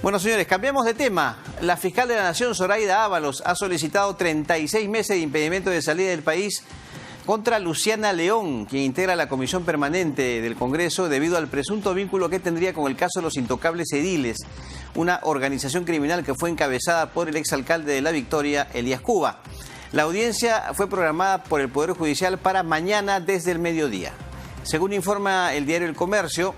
Bueno, señores, cambiamos de tema. La fiscal de la Nación, Zoraida Ábalos, ha solicitado 36 meses de impedimento de salida del país contra Luciana León, quien integra la Comisión Permanente del Congreso, debido al presunto vínculo que tendría con el caso de los Intocables Ediles, una organización criminal que fue encabezada por el exalcalde de La Victoria, Elías Cuba. La audiencia fue programada por el Poder Judicial para mañana desde el mediodía. Según informa el diario El Comercio,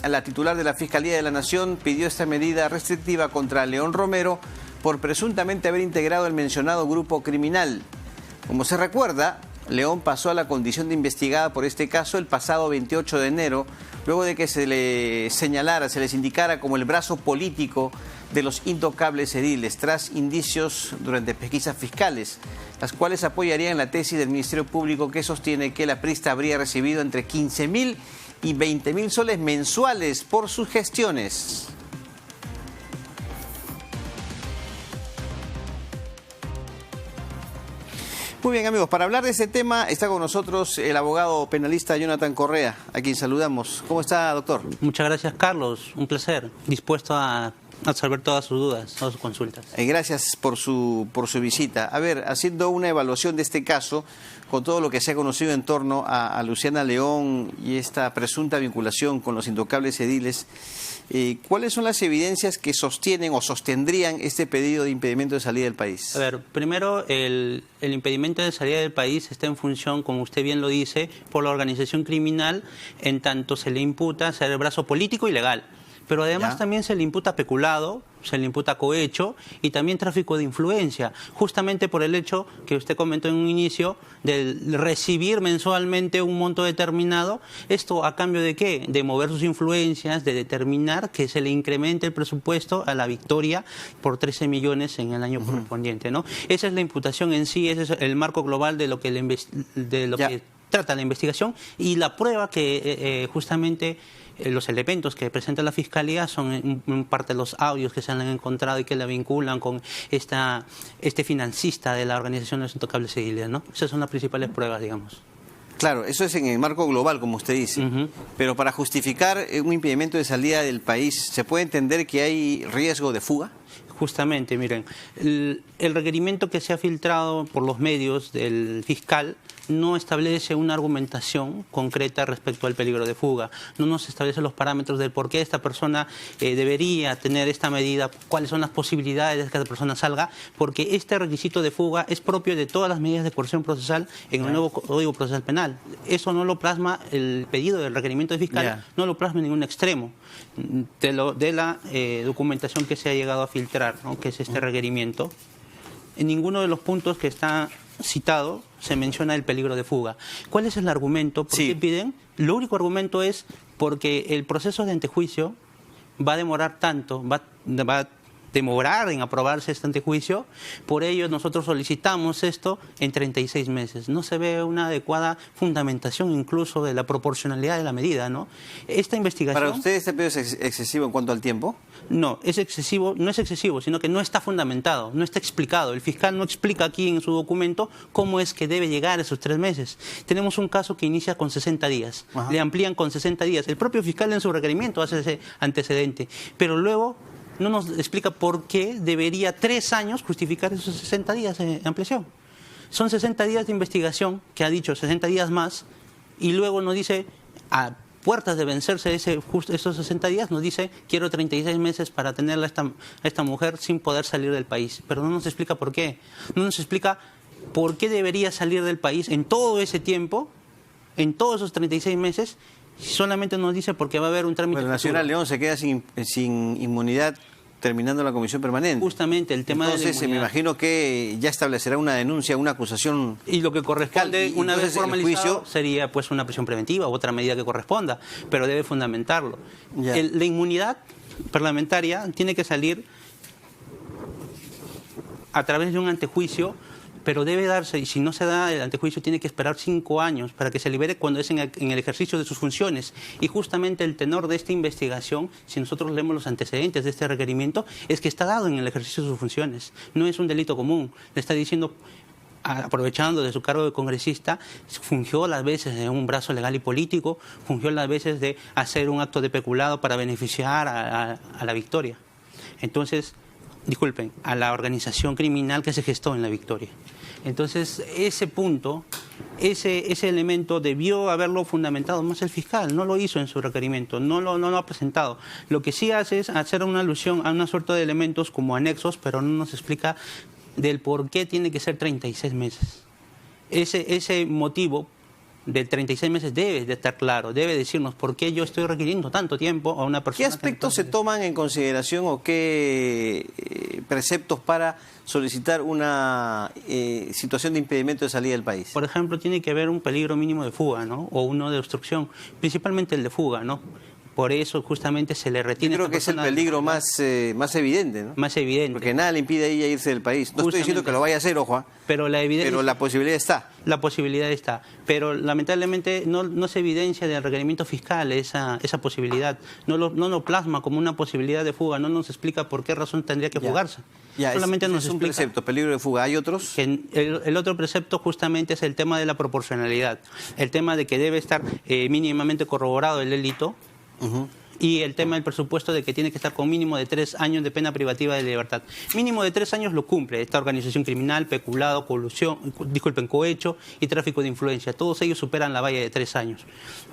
la titular de la Fiscalía de la Nación pidió esta medida restrictiva contra León Romero por presuntamente haber integrado el mencionado grupo criminal. Como se recuerda, León pasó a la condición de investigada por este caso el pasado 28 de enero, luego de que se le señalara, se les indicara como el brazo político de los Intocables Ediles, tras indicios durante pesquisas fiscales, las cuales apoyarían la tesis del Ministerio Público que sostiene que la aprista habría recibido entre 15.000 y 20.000 soles mensuales por sus gestiones. Muy bien, amigos, para hablar de ese tema está con nosotros el abogado penalista Jonathan Correa, a quien saludamos. ¿Cómo está, doctor? Muchas gracias, Carlos. Un placer. Dispuesto a resolver todas sus dudas, todas sus consultas. Gracias por su visita. A ver, haciendo una evaluación de este caso, con todo lo que se ha conocido en torno a Luciana León y esta presunta vinculación con los Intocables Ediles, ¿cuáles son las evidencias que sostienen o sostendrían este pedido de impedimento de salida del país? A ver, primero, el impedimento de salida del país está en función, como usted bien lo dice, por la organización criminal, en tanto se le imputa ser el brazo político y legal. Pero además también se le imputa peculado, se le imputa cohecho y también tráfico de influencia, justamente por el hecho que usted comentó en un inicio de recibir mensualmente un monto determinado. ¿Esto a cambio de qué? De mover sus influencias, de determinar que se le incremente el presupuesto a La Victoria por 13 millones en el año correspondiente, ¿no? Esa es la imputación en sí, ese es el marco global de lo que, que trata la investigación, y la prueba que justamente los elementos que presenta la Fiscalía son en parte los audios que se han encontrado y que la vinculan con este financista de la organización de los Intocables Ediles, ¿no? Esas son las principales pruebas, digamos. Claro, eso es en el marco global, como usted dice. Pero para justificar un impedimento de salida del país, ¿se puede entender que hay riesgo de fuga? Justamente, miren, el requerimiento que se ha filtrado por los medios del fiscal no establece una argumentación concreta respecto al peligro de fuga. No nos establece los parámetros del por qué esta persona debería tener esta medida, cuáles son las posibilidades de que esta persona salga, porque este requisito de fuga es propio de todas las medidas de coerción procesal en el nuevo Código Procesal Penal. Eso no lo plasma el pedido del requerimiento del fiscal, no lo plasma en ningún extremo de la documentación que se ha llegado a filtrar, ¿no? Que es este requerimiento. En ninguno de los puntos que está citado se menciona el peligro de fuga. ¿Cuál es el argumento? ¿Por qué piden? Lo único argumento es porque el proceso de antejuicio va a demorar tanto, va a demorar en aprobarse este antejuicio, por ello nosotros solicitamos esto en 36 meses. No se ve una adecuada fundamentación incluso de la proporcionalidad de la medida, ¿no? Esta investigación... ¿Para usted este pedido es excesivo en cuanto al tiempo? No, es excesivo, no es excesivo, sino que no está fundamentado, no está explicado. El fiscal no explica aquí en su documento cómo es que debe llegar a esos 3 meses. Tenemos un caso que inicia con 60 días, le amplían con 60 días. El propio fiscal en su requerimiento hace ese antecedente, pero luego no nos explica por qué debería 3 años justificar esos 60 días de ampliación. Son 60 días de investigación, que ha dicho 60 días más, y luego nos dice, a puertas de vencerse esos 60 días, nos dice, quiero 36 meses para tenerla a esta mujer sin poder salir del país. Pero no nos explica por qué. No nos explica por qué debería salir del país en todo ese tiempo, en todos esos 36 meses, solamente nos dice porque va a haber un trámite. Pero la señora León se queda sin inmunidad terminando la comisión permanente. Justamente el tema. Entonces, de la inmunidad. me imagino que ya establecerá una denuncia, una acusación. Y lo que corresponde, una vez formalizado, juicio sería pues una prisión preventiva u otra medida que corresponda, pero debe fundamentarlo. La inmunidad parlamentaria tiene que salir a través de un antejuicio, pero debe darse, y si no se da el antejuicio, tiene que esperar 5 años para que se libere cuando es en el ejercicio de sus funciones. Y justamente el tenor de esta investigación, si nosotros leemos los antecedentes de este requerimiento, es que está dado en el ejercicio de sus funciones. No es un delito común. Le está diciendo, aprovechando de su cargo de congresista, fungió las veces de un brazo legal y político, fungió las veces de hacer un acto de peculado para beneficiar a La Victoria. Entonces, disculpen, a la organización criminal que se gestó en la Victoria. Entonces, ese punto, ese elemento debió haberlo fundamentado más el fiscal, no lo hizo en su requerimiento, no lo ha presentado. Lo que sí hace es hacer una alusión a una suerte de elementos como anexos, pero no nos explica del por qué tiene que ser 36 meses. Ese motivo de 36 meses debe de estar claro, debe decirnos por qué yo estoy requiriendo tanto tiempo a una persona. ¿Qué aspectos se toman en consideración o qué preceptos para solicitar una situación de impedimento de salida del país? Por ejemplo, tiene que haber un peligro mínimo de fuga, ¿no? O uno de obstrucción, principalmente el de fuga, ¿no? Por eso justamente se le retiene. Yo creo que es el peligro más evidente, ¿no? Más evidente. Porque nada le impide a ella irse del país. No estoy diciendo que lo vaya a hacer, ojo, pero la posibilidad está. La posibilidad está. Pero lamentablemente no se evidencia del requerimiento fiscal esa posibilidad. No lo plasma como una posibilidad de fuga. No nos explica por qué razón tendría que fugarse. Solamente nos explica. Es un precepto, peligro de fuga. ¿Hay otros? El otro precepto justamente es el tema de la proporcionalidad. El tema de que debe estar mínimamente corroborado el delito. Y el tema del presupuesto de que tiene que estar con mínimo de 3 años de pena privativa de libertad. Mínimo de 3 años lo cumple esta organización criminal, peculado, colusión, cohecho y tráfico de influencia. Todos ellos superan la valla de 3 años.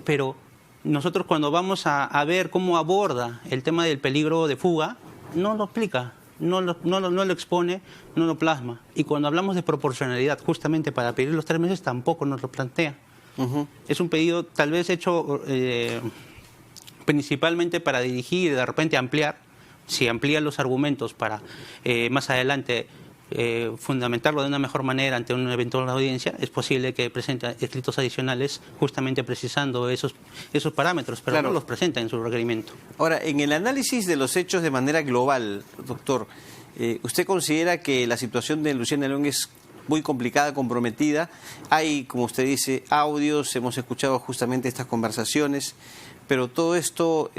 Pero nosotros cuando vamos a ver cómo aborda el tema del peligro de fuga, no lo explica, no lo expone, no lo plasma. Y cuando hablamos de proporcionalidad, justamente para pedir los 3 meses, tampoco nos lo plantea. Es un pedido tal vez hecho principalmente para dirigir y de repente ampliar, si amplía los argumentos para más adelante fundamentarlo de una mejor manera ante una eventual audiencia, es posible que presente escritos adicionales justamente precisando esos parámetros, pero no los presenta en su requerimiento. Ahora, en el análisis de los hechos de manera global, doctor, ¿usted considera que la situación de Luciana León es muy complicada, comprometida? Hay, como usted dice, audios, hemos escuchado justamente estas conversaciones, pero todo esto,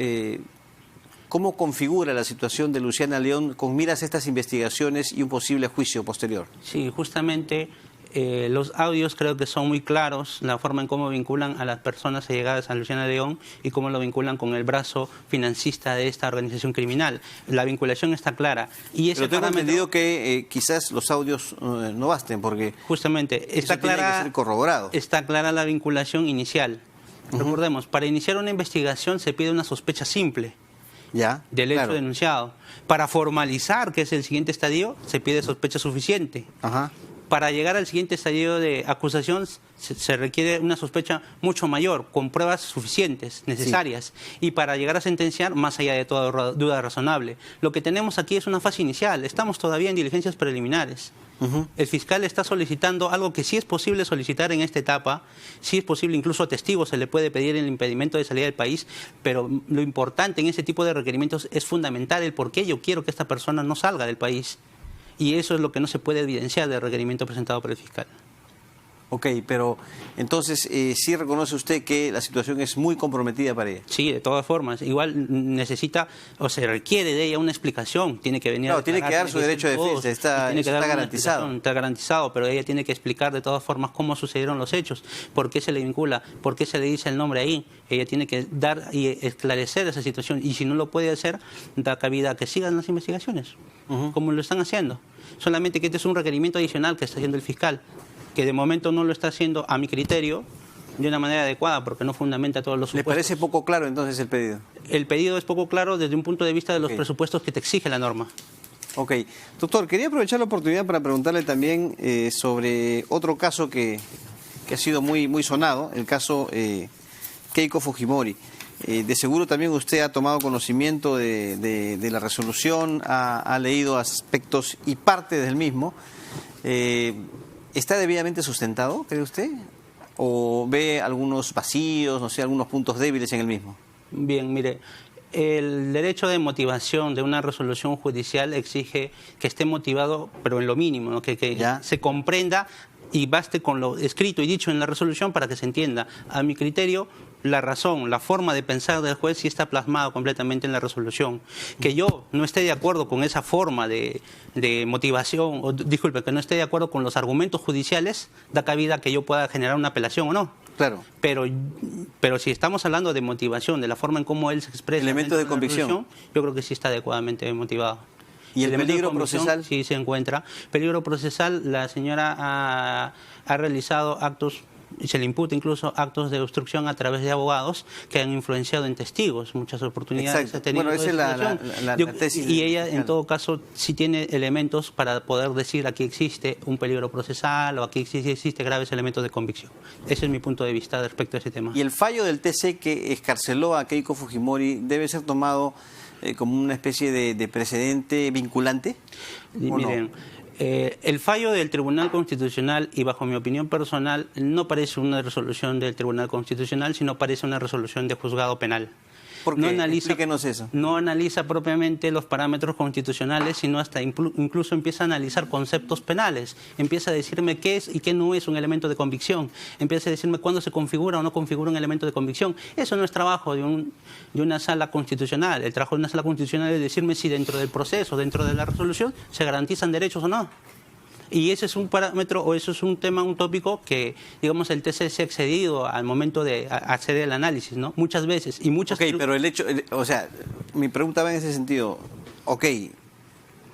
¿cómo configura la situación de Luciana León con miras a estas investigaciones y un posible juicio posterior? Sí, justamente los audios creo que son muy claros, la forma en cómo vinculan a las personas allegadas a Luciana León y cómo lo vinculan con el brazo financista de esta organización criminal. La vinculación está clara. Y ese pero tengo entendido que quizás los audios no basten, porque justamente está clara, tiene que ser corroborado. Está clara la vinculación inicial. Recordemos, para iniciar una investigación se pide una sospecha simple del hecho denunciado. Para formalizar, que es el siguiente estadio, se pide sospecha suficiente. Para llegar al siguiente estadio de acusación se requiere una sospecha mucho mayor, con pruebas suficientes, necesarias. Y para llegar a sentenciar, más allá de toda duda razonable. Lo que tenemos aquí es una fase inicial. Estamos todavía en diligencias preliminares. El fiscal está solicitando algo que sí es posible solicitar en esta etapa, sí es posible, incluso a testigos se le puede pedir el impedimento de salida del país, pero lo importante en ese tipo de requerimientos es fundamental el por qué yo quiero que esta persona no salga del país. Y eso es lo que no se puede evidenciar del requerimiento presentado por el fiscal. Ok, pero entonces sí reconoce usted que la situación es muy comprometida para ella. Sí, de todas formas. Igual necesita o se requiere de ella una explicación. Tiene que venir a tiene que dar su derecho de defensa, está garantizado. Está garantizado, pero ella tiene que explicar de todas formas cómo sucedieron los hechos, por qué se le vincula, por qué se le dice el nombre ahí. Ella tiene que dar y esclarecer esa situación. Y si no lo puede hacer, da cabida a que sigan las investigaciones, como lo están haciendo. Solamente que este es un requerimiento adicional que está haciendo el fiscal, que de momento no lo está haciendo, a mi criterio, de una manera adecuada, porque no fundamenta todos los supuestos. ¿Le parece poco claro entonces el pedido? El pedido es poco claro desde un punto de vista de los presupuestos que te exige la norma. Ok. Doctor, quería aprovechar la oportunidad para preguntarle también sobre otro caso que ha sido muy sonado, el caso Keiko Fujimori. De seguro también usted ha tomado conocimiento de la resolución, ha leído aspectos y parte del mismo. ¿Está debidamente sustentado, cree usted? ¿O ve algunos vacíos, no sé, algunos puntos débiles en el mismo? Bien, mire, el derecho de motivación de una resolución judicial exige que esté motivado, pero en lo mínimo, ¿no? que se comprenda y baste con lo escrito y dicho en la resolución para que se entienda. A mi criterio, la razón, la forma de pensar del juez sí está plasmado completamente en la resolución. Que yo no esté de acuerdo con esa forma de motivación, o disculpe, que no esté de acuerdo con los argumentos judiciales, da cabida a que yo pueda generar una apelación o no. Claro. Pero si estamos hablando de motivación, de la forma en cómo él se expresa... Elementos de convicción. Yo creo que sí está adecuadamente motivado. ¿Y el elemento de peligro convicción procesal? Sí se encuentra. Peligro procesal, la señora ha realizado actos, y se le imputa incluso actos de obstrucción a través de abogados que han influenciado en testigos. Muchas oportunidades Exacto. ha tenido. Bueno, esa es la tesis. Y ella, en todo caso, sí tiene elementos para poder decir aquí existe un peligro procesal o aquí sí existe graves elementos de convicción. Ese es mi punto de vista respecto a ese tema. ¿Y el fallo del TC que excarceló a Keiko Fujimori debe ser tomado como una especie de precedente vinculante? Miren, el fallo del Tribunal Constitucional, y bajo mi opinión personal, no parece una resolución del Tribunal Constitucional, sino parece una resolución de juzgado penal. ¿Por qué? No analiza, Explíquenos eso. No analiza propiamente los parámetros constitucionales, sino hasta incluso empieza a analizar conceptos penales. Empieza a decirme qué es y qué no es un elemento de convicción. Empieza a decirme cuándo se configura o no configura un elemento de convicción. Eso no es trabajo de una sala constitucional. El trabajo de una sala constitucional es decirme si dentro del proceso, dentro de la resolución, se garantizan derechos o no. Y ese es un parámetro o eso es un tema, un tópico que, digamos, el TC se ha excedido al momento de hacer el análisis, ¿no? Muchas veces y muchas... Ok, pero o sea, mi pregunta va en ese sentido. Ok,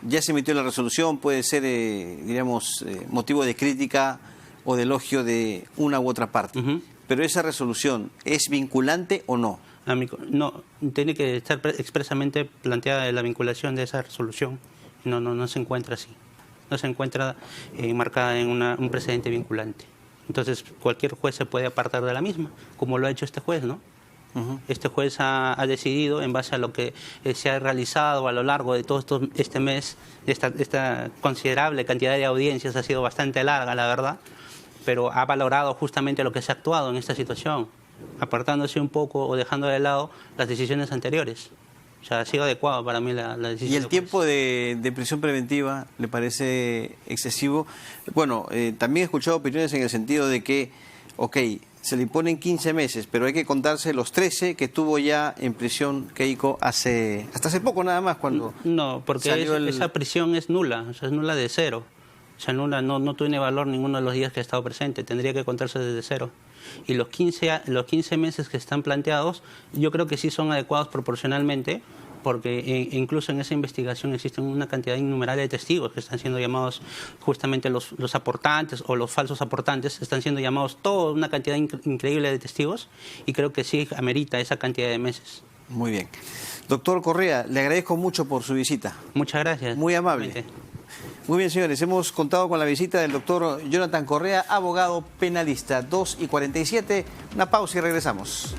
ya se emitió la resolución, puede ser, diríamos, motivo de crítica o de elogio de una u otra parte. Pero esa resolución, ¿es vinculante o no? No, tiene que estar expresamente planteada la vinculación de esa resolución. No se encuentra así. No se encuentra marcada en un precedente vinculante. Entonces, cualquier juez se puede apartar de la misma, como lo ha hecho este juez, ¿no? Este juez ha decidido, en base a lo que se ha realizado a lo largo de todo este mes, esta considerable cantidad de audiencias, ha sido bastante larga, la verdad, pero ha valorado justamente lo que se ha actuado en esta situación, apartándose un poco o dejando de lado las decisiones anteriores. O sea, ha sido adecuado para mí la decisión. ¿Y el tiempo de prisión preventiva le parece excesivo? Bueno, también he escuchado opiniones en el sentido de que, ok, se le imponen 15 meses, pero hay que contarse los 13 que tuvo ya en prisión Keiko hasta hace poco nada más, cuando... No, porque esa prisión es nula, o sea, es nula de cero. O sea, nula, no tiene valor ninguno de los días que ha estado presente, tendría que contarse desde cero. Y los 15 meses que están planteados, yo creo que sí son adecuados proporcionalmente, porque incluso en esa investigación existen una cantidad innumerable de testigos que están siendo llamados, justamente los aportantes o los falsos aportantes, están siendo llamados toda una cantidad increíble de testigos, y creo que sí amerita esa cantidad de meses. Muy bien. Doctor Correa, le agradezco mucho por su visita. Muchas gracias. Muy amable. Muy bien, señores, hemos contado con la visita del doctor Jonathan Correa, abogado penalista. 2:47, una pausa y regresamos.